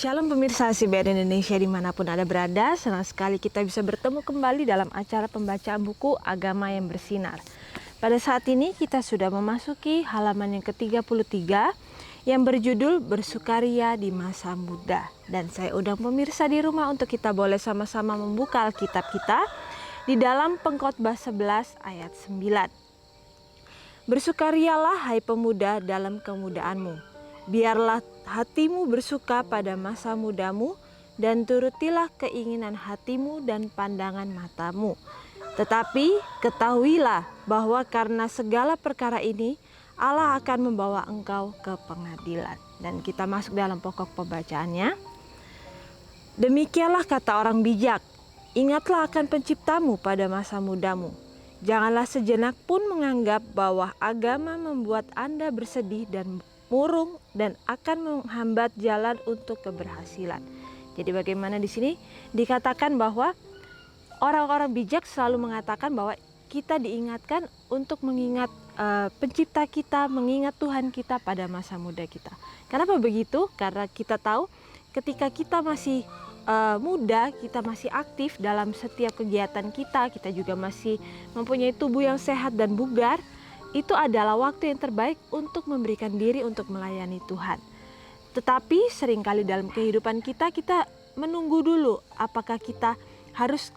Shalom pemirsa CBN Indonesia dimanapun Anda berada, senang sekali kita bisa bertemu kembali dalam acara pembacaan buku Agama yang Bersinar. Pada saat ini kita sudah memasuki halaman yang ke-33 yang berjudul Bersukaria di Masa Muda. Dan saya undang pemirsa di rumah untuk kita boleh sama-sama membuka Alkitab kita di dalam Pengkhotbah 11 ayat 9. Bersukarialah hai pemuda dalam kemudaanmu. Biarlah hatimu bersuka pada masa mudamu dan turutilah keinginan hatimu dan pandangan matamu. Tetapi ketahuilah bahwa karena segala perkara ini Allah akan membawa engkau ke pengadilan. Dan kita masuk dalam pokok pembacaannya. Demikianlah kata orang bijak, ingatlah akan penciptamu pada masa mudamu. Janganlah sejenak pun menganggap bahwa agama membuat Anda bersedih dan murung dan akan menghambat jalan untuk keberhasilan. Jadi bagaimana di sini dikatakan bahwa orang-orang bijak selalu mengatakan bahwa kita diingatkan untuk mengingat pencipta kita, mengingat Tuhan kita pada masa muda kita. Kenapa begitu? Karena kita tahu ketika kita masih muda, kita masih aktif dalam setiap kegiatan kita, kita juga masih mempunyai tubuh yang sehat dan bugar. Itu adalah waktu yang terbaik untuk memberikan diri untuk melayani Tuhan. Tetapi seringkali dalam kehidupan kita menunggu dulu apakah kita harus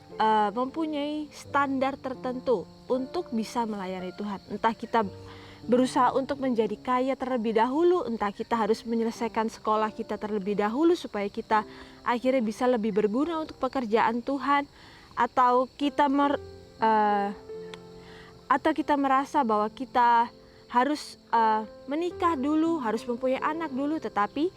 mempunyai standar tertentu untuk bisa melayani Tuhan. Entah kita berusaha untuk menjadi kaya terlebih dahulu, entah kita harus menyelesaikan sekolah kita terlebih dahulu supaya kita akhirnya bisa lebih berguna untuk pekerjaan Tuhan, atau kita merasa bahwa kita harus menikah dulu, harus mempunyai anak dulu. Tetapi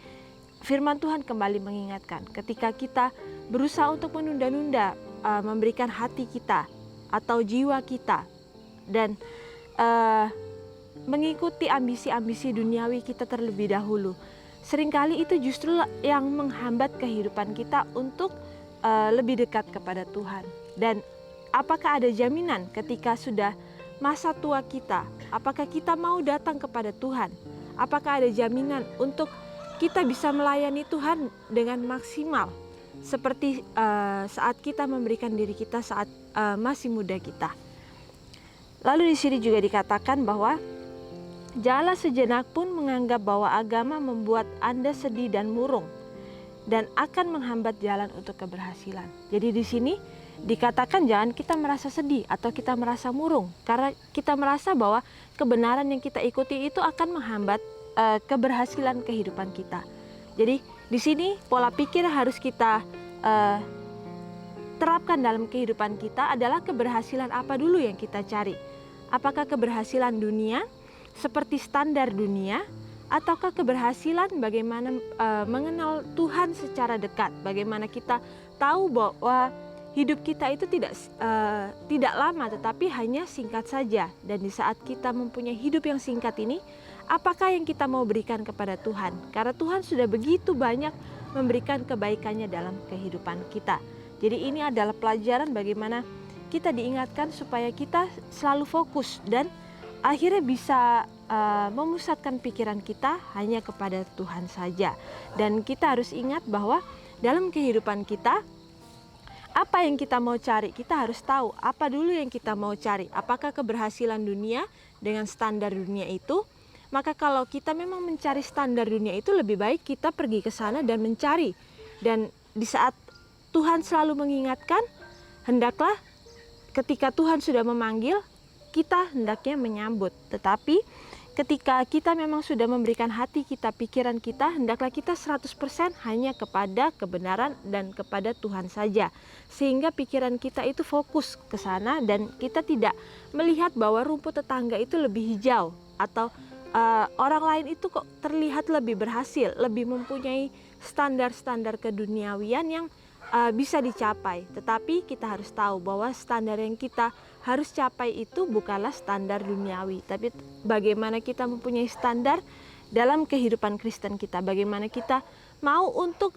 firman Tuhan kembali mengingatkan, ketika kita berusaha untuk menunda-nunda memberikan hati kita atau jiwa kita dan mengikuti ambisi-ambisi duniawi kita terlebih dahulu, seringkali itu justru yang menghambat kehidupan kita untuk lebih dekat kepada Tuhan. Dan apakah ada jaminan ketika sudah masa tua kita, apakah kita mau datang kepada Tuhan? Apakah ada jaminan untuk kita bisa melayani Tuhan dengan maksimal seperti saat kita memberikan diri kita saat masih muda kita? Lalu di sini juga dikatakan bahwa janganlah sejenak pun menganggap bahwa agama membuat Anda sedih dan murung dan akan menghambat jalan untuk keberhasilan. Jadi di sini dikatakan jangan kita merasa sedih atau kita merasa murung, karena kita merasa bahwa kebenaran yang kita ikuti itu akan menghambat keberhasilan kehidupan kita. Jadi di sini pola pikir harus kita terapkan dalam kehidupan kita adalah keberhasilan apa dulu yang kita cari. Apakah keberhasilan dunia seperti standar dunia, ataukah keberhasilan bagaimana mengenal Tuhan secara dekat, bagaimana kita tahu bahwa hidup kita itu tidak lama tetapi hanya singkat saja. Dan di saat kita mempunyai hidup yang singkat ini, apakah yang kita mau berikan kepada Tuhan? Karena Tuhan sudah begitu banyak memberikan kebaikannya dalam kehidupan kita. Jadi ini adalah pelajaran bagaimana kita diingatkan supaya kita selalu fokus dan akhirnya bisa memusatkan pikiran kita hanya kepada Tuhan saja. Dan kita harus ingat bahwa dalam kehidupan kita, apa yang kita mau cari, kita harus tahu apa dulu yang kita mau cari. Apakah keberhasilan dunia dengan standar dunia itu? Maka kalau kita memang mencari standar dunia itu, lebih baik kita pergi ke sana dan mencari. Dan di saat Tuhan selalu mengingatkan, hendaklah ketika Tuhan sudah memanggil, kita hendaknya menyambut. Tetapi ketika kita memang sudah memberikan hati kita, pikiran kita, hendaklah kita 100% hanya kepada kebenaran dan kepada Tuhan saja. Sehingga pikiran kita itu fokus ke sana dan kita tidak melihat bahwa rumput tetangga itu lebih hijau atau orang lain itu kok terlihat lebih berhasil, lebih mempunyai standar-standar keduniawian yang bisa dicapai. Tetapi kita harus tahu bahwa standar yang kita harus capai itu bukanlah standar duniawi, tapi bagaimana kita mempunyai standar dalam kehidupan Kristen kita, bagaimana kita mau untuk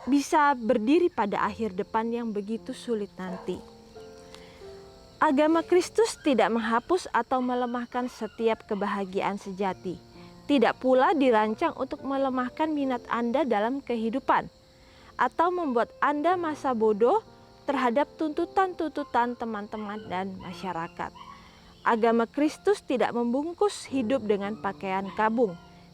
bisa berdiri pada akhir depan yang begitu sulit nanti. Agama Kristus tidak menghapus atau melemahkan setiap kebahagiaan sejati. Tidak pula dirancang untuk melemahkan minat Anda dalam kehidupan atau membuat Anda masa bodoh terhadap tuntutan-tuntutan teman-teman dan masyarakat. Agama Kristus tidak membungkus hidup dengan pakaian kabung,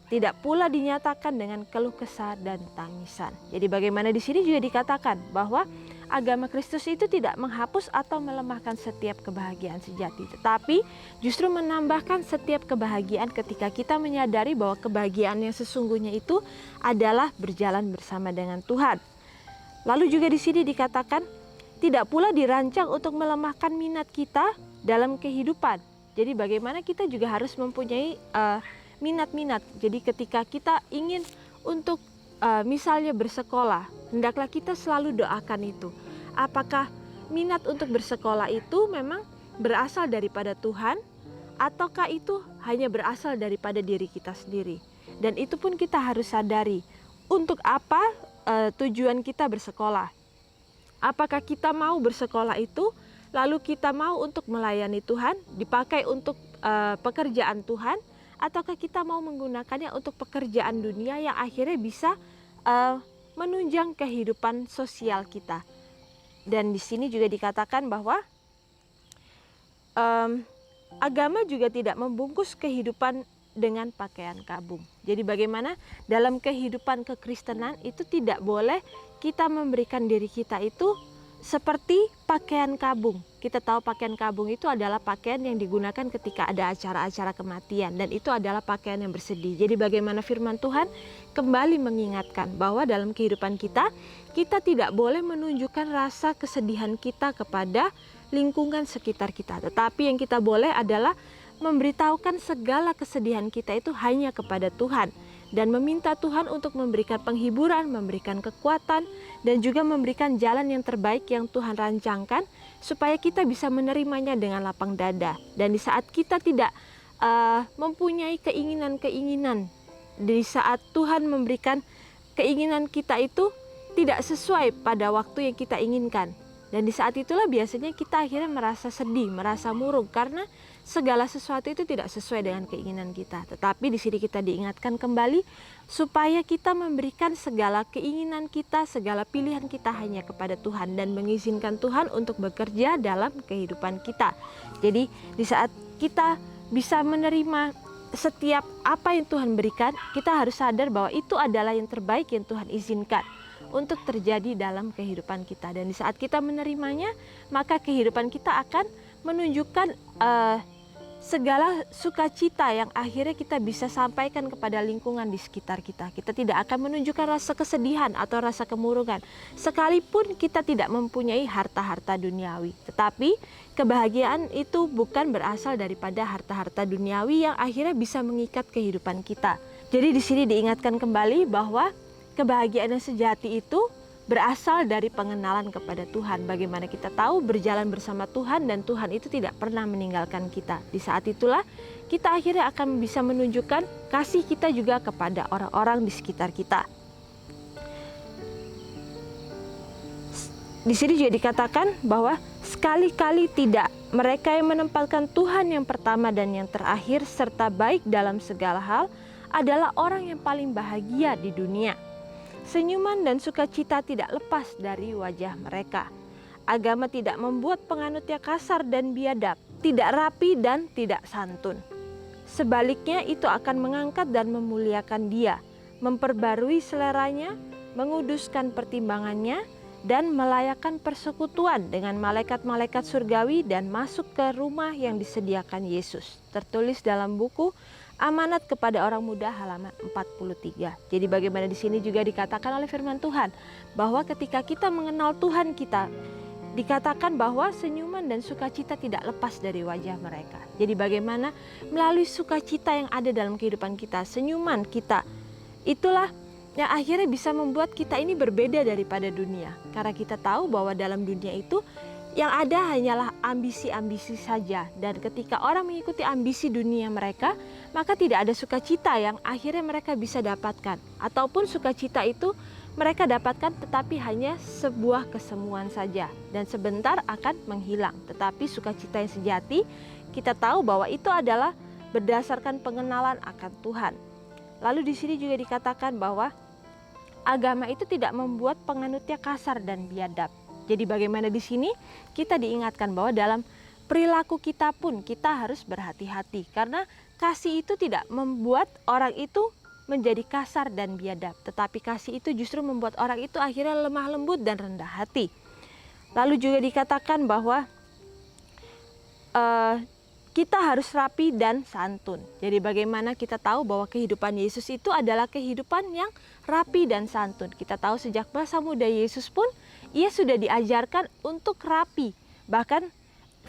tidak pula dinyatakan dengan keluh kesah dan tangisan. Jadi bagaimana di sini juga dikatakan bahwa agama Kristus itu tidak menghapus atau melemahkan setiap kebahagiaan sejati, tetapi justru menambahkan setiap kebahagiaan ketika kita menyadari bahwa kebahagiaan yang sesungguhnya itu adalah berjalan bersama dengan Tuhan. Lalu juga di sini dikatakan tidak pula dirancang untuk melemahkan minat kita dalam kehidupan. Jadi bagaimana kita juga harus mempunyai minat-minat. Jadi ketika kita ingin untuk misalnya bersekolah, hendaklah kita selalu doakan itu. Apakah minat untuk bersekolah itu memang berasal daripada Tuhan, ataukah itu hanya berasal daripada diri kita sendiri? Dan itu pun kita harus sadari, untuk apa tujuan kita bersekolah. Apakah kita mau bersekolah itu, lalu kita mau untuk melayani Tuhan, dipakai untuk pekerjaan Tuhan, ataukah kita mau menggunakannya untuk pekerjaan dunia yang akhirnya bisa menunjang kehidupan sosial kita. Dan di sini juga dikatakan bahwa agama juga tidak membungkus kehidupan dengan pakaian kabung. Jadi bagaimana dalam kehidupan kekristenan itu tidak boleh kita memberikan diri kita itu seperti pakaian kabung. Kita tahu pakaian kabung itu adalah pakaian yang digunakan ketika ada acara-acara kematian, dan itu adalah pakaian yang bersedih. Jadi bagaimana firman Tuhan kembali mengingatkan bahwa dalam kehidupan kita tidak boleh menunjukkan rasa kesedihan kita kepada lingkungan sekitar kita. Tetapi yang kita boleh adalah memberitahukan segala kesedihan kita itu hanya kepada Tuhan, dan meminta Tuhan untuk memberikan penghiburan, memberikan kekuatan, dan juga memberikan jalan yang terbaik yang Tuhan rancangkan supaya kita bisa menerimanya dengan lapang dada. Dan di saat kita tidak mempunyai keinginan-keinginan, di saat Tuhan memberikan keinginan kita itu tidak sesuai pada waktu yang kita inginkan, dan di saat itulah biasanya kita akhirnya merasa sedih, merasa murung karena segala sesuatu itu tidak sesuai dengan keinginan kita. Tetapi di sini kita diingatkan kembali supaya kita memberikan segala keinginan kita, segala pilihan kita hanya kepada Tuhan, dan mengizinkan Tuhan untuk bekerja dalam kehidupan kita. Jadi di saat kita bisa menerima setiap apa yang Tuhan berikan, kita harus sadar bahwa itu adalah yang terbaik yang Tuhan izinkan untuk terjadi dalam kehidupan kita. Dan di saat kita menerimanya, maka kehidupan kita akan menunjukkan segala sukacita yang akhirnya kita bisa sampaikan kepada lingkungan di sekitar kita. Kita tidak akan menunjukkan rasa kesedihan atau rasa kemurungan, sekalipun kita tidak mempunyai harta-harta duniawi. Tetapi kebahagiaan itu bukan berasal daripada harta-harta duniawi yang akhirnya bisa mengikat kehidupan kita. Jadi di sini diingatkan kembali bahwa kebahagiaan yang sejati itu berasal dari pengenalan kepada Tuhan. Bagaimana kita tahu berjalan bersama Tuhan, dan Tuhan itu tidak pernah meninggalkan kita. Di saat itulah kita akhirnya akan bisa menunjukkan kasih kita juga kepada orang-orang di sekitar kita. Di sini juga dikatakan bahwa sekali-kali tidak, mereka yang menempatkan Tuhan yang pertama dan yang terakhir serta baik dalam segala hal adalah orang yang paling bahagia di dunia. Senyuman dan sukacita tidak lepas dari wajah mereka. Agama tidak membuat penganutnya kasar dan biadab, tidak rapi dan tidak santun. Sebaliknya itu akan mengangkat dan memuliakan dia, memperbarui seleranya, menguduskan pertimbangannya, dan melayakkan persekutuan dengan malaikat-malaikat surgawi dan masuk ke rumah yang disediakan Yesus. Tertulis dalam buku Amanat kepada Orang Muda halaman 43. Jadi bagaimana di sini juga dikatakan oleh firman Tuhan bahwa ketika kita mengenal Tuhan kita, dikatakan bahwa senyuman dan sukacita tidak lepas dari wajah mereka. Jadi bagaimana melalui sukacita yang ada dalam kehidupan kita, senyuman kita, itulah yang akhirnya bisa membuat kita ini berbeda daripada dunia. Karena kita tahu bahwa dalam dunia itu yang ada hanyalah ambisi-ambisi saja. Dan ketika orang mengikuti ambisi dunia mereka, maka tidak ada sukacita yang akhirnya mereka bisa dapatkan. Ataupun sukacita itu mereka dapatkan tetapi hanya sebuah kesemuan saja, dan sebentar akan menghilang. Tetapi sukacita yang sejati, kita tahu bahwa itu adalah berdasarkan pengenalan akan Tuhan. Lalu di sini juga dikatakan bahwa agama itu tidak membuat penganutnya kasar dan biadab. Jadi bagaimana di sini kita diingatkan bahwa dalam perilaku kita pun kita harus berhati-hati, karena kasih itu tidak membuat orang itu menjadi kasar dan biadab, tetapi kasih itu justru membuat orang itu akhirnya lemah lembut dan rendah hati. Lalu juga dikatakan bahwa kita harus rapi dan santun. Jadi bagaimana kita tahu bahwa kehidupan Yesus itu adalah kehidupan yang rapi dan santun. Kita tahu sejak masa muda Yesus pun ia sudah diajarkan untuk rapi. Bahkan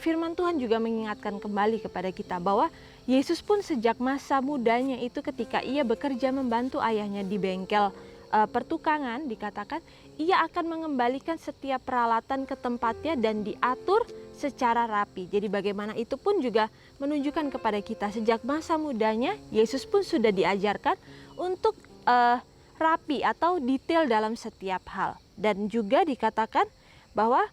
firman Tuhan juga mengingatkan kembali kepada kita bahwa Yesus pun sejak masa mudanya itu ketika ia bekerja membantu ayahnya di bengkel pertukangan, dikatakan ia akan mengembalikan setiap peralatan ke tempatnya dan diatur secara rapi. Jadi bagaimana itu pun juga menunjukkan kepada kita sejak masa mudanya Yesus pun sudah diajarkan untuk rapi atau detail dalam setiap hal. Dan juga dikatakan bahwa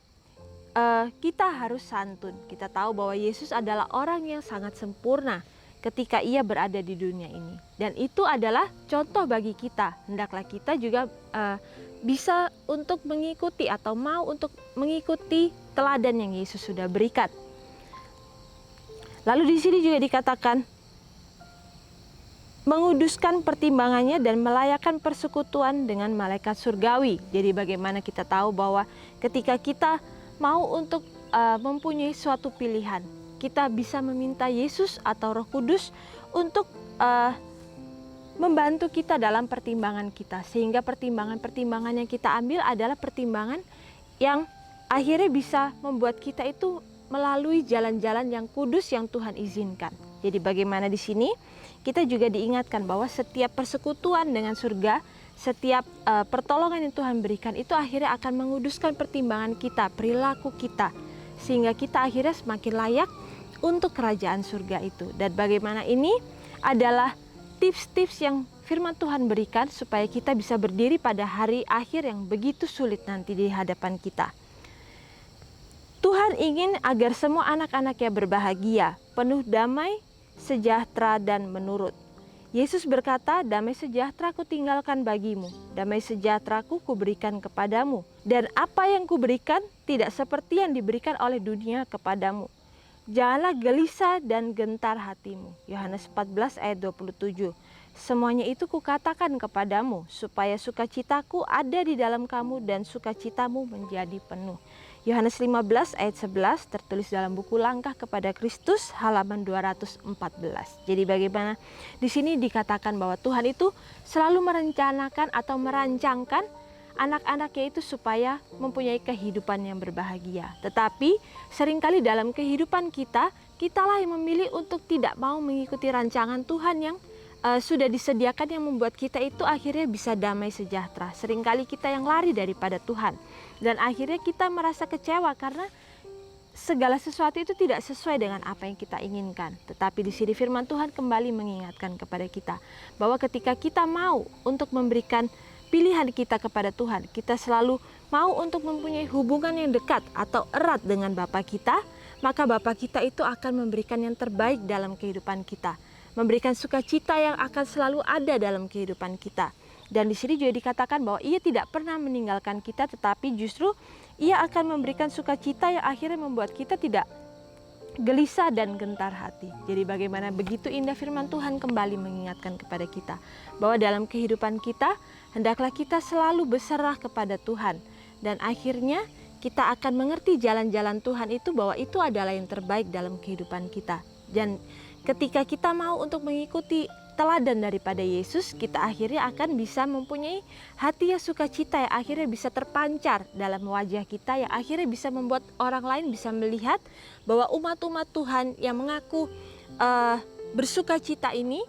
kita harus santun. Kita tahu bahwa Yesus adalah orang yang sangat sempurna ketika ia berada di dunia ini. Dan itu adalah contoh bagi kita. Hendaklah kita juga bisa untuk mengikuti atau mau untuk mengikuti teladan yang Yesus sudah berikan. Lalu di sini juga dikatakan menguduskan pertimbangannya dan melayakan persekutuan dengan malaikat surgawi. Jadi bagaimana kita tahu bahwa ketika kita mau untuk mempunyai suatu pilihan, kita bisa meminta Yesus atau Roh Kudus untuk membantu kita dalam pertimbangan kita, sehingga pertimbangan-pertimbangan yang kita ambil adalah pertimbangan yang akhirnya bisa membuat kita itu melalui jalan-jalan yang kudus yang Tuhan izinkan. Jadi bagaimana di sini kita juga diingatkan bahwa setiap persekutuan dengan surga, setiap pertolongan yang Tuhan berikan itu akhirnya akan menguduskan pertimbangan kita, perilaku kita, sehingga kita akhirnya semakin layak untuk kerajaan surga itu. Dan bagaimana ini adalah tips-tips yang firman Tuhan berikan supaya kita bisa berdiri pada hari akhir yang begitu sulit nanti di hadapan kita. Tuhan ingin agar semua anak-anaknya berbahagia, penuh damai, sejahtera dan menurut. Yesus berkata, damai sejahtera kutinggalkan bagimu, damai sejahteraku kuberikan kepadamu. Dan apa yang kuberikan tidak seperti yang diberikan oleh dunia kepadamu. Janganlah gelisah dan gentar hatimu. Yohanes 14 ayat 27. Semuanya itu kukatakan kepadamu, supaya sukacitaku ada di dalam kamu dan sukacitamu menjadi penuh. Yohanes 15 ayat 11 tertulis dalam buku Langkah kepada Kristus halaman 214. Jadi bagaimana di sini dikatakan bahwa Tuhan itu selalu merencanakan atau merancangkan anak-anaknya itu supaya mempunyai kehidupan yang berbahagia. Tetapi seringkali dalam kehidupan kita, kitalah yang memilih untuk tidak mau mengikuti rancangan Tuhan yang sudah disediakan, yang membuat kita itu akhirnya bisa damai sejahtera. Seringkali kita yang lari daripada Tuhan. Dan akhirnya kita merasa kecewa karena segala sesuatu itu tidak sesuai dengan apa yang kita inginkan. Tetapi di sini firman Tuhan kembali mengingatkan kepada kita bahwa ketika kita mau untuk memberikan pilihan kita kepada Tuhan, kita selalu mau untuk mempunyai hubungan yang dekat atau erat dengan Bapa kita, maka Bapa kita itu akan memberikan yang terbaik dalam kehidupan kita, memberikan sukacita yang akan selalu ada dalam kehidupan kita. Dan di sini juga dikatakan bahwa ia tidak pernah meninggalkan kita, tetapi justru ia akan memberikan sukacita yang akhirnya membuat kita tidak gelisah dan gentar hati. Jadi bagaimana begitu indah firman Tuhan kembali mengingatkan kepada kita bahwa dalam kehidupan kita hendaklah kita selalu berserah kepada Tuhan. Dan akhirnya kita akan mengerti jalan-jalan Tuhan itu bahwa itu adalah yang terbaik dalam kehidupan kita. Dan ketika kita mau untuk mengikuti teladan daripada Yesus, kita akhirnya akan bisa mempunyai hati yang sukacita yang akhirnya bisa terpancar dalam wajah kita, yang akhirnya bisa membuat orang lain bisa melihat bahwa umat-umat Tuhan yang mengaku bersukacita ini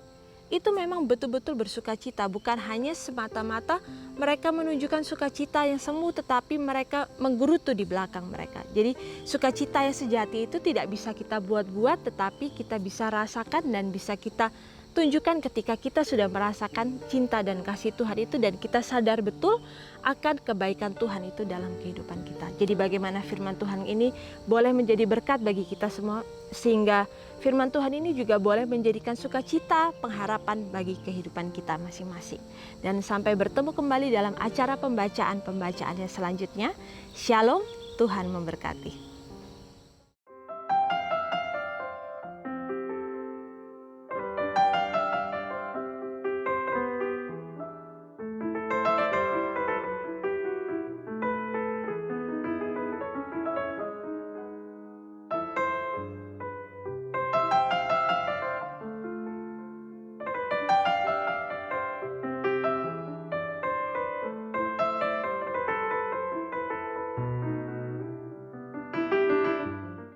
itu memang betul-betul bersukacita, bukan hanya semata-mata mereka menunjukkan sukacita yang semu, tetapi mereka menggerutu di belakang mereka. Jadi sukacita yang sejati itu tidak bisa kita buat-buat, tetapi kita bisa rasakan dan bisa kita tunjukkan ketika kita sudah merasakan cinta dan kasih Tuhan itu, dan kita sadar betul akan kebaikan Tuhan itu dalam kehidupan kita. Jadi bagaimana firman Tuhan ini boleh menjadi berkat bagi kita semua, sehingga firman Tuhan ini juga boleh menjadikan sukacita, pengharapan bagi kehidupan kita masing-masing. Dan sampai bertemu kembali dalam acara pembacaan yang selanjutnya. Shalom, Tuhan memberkati.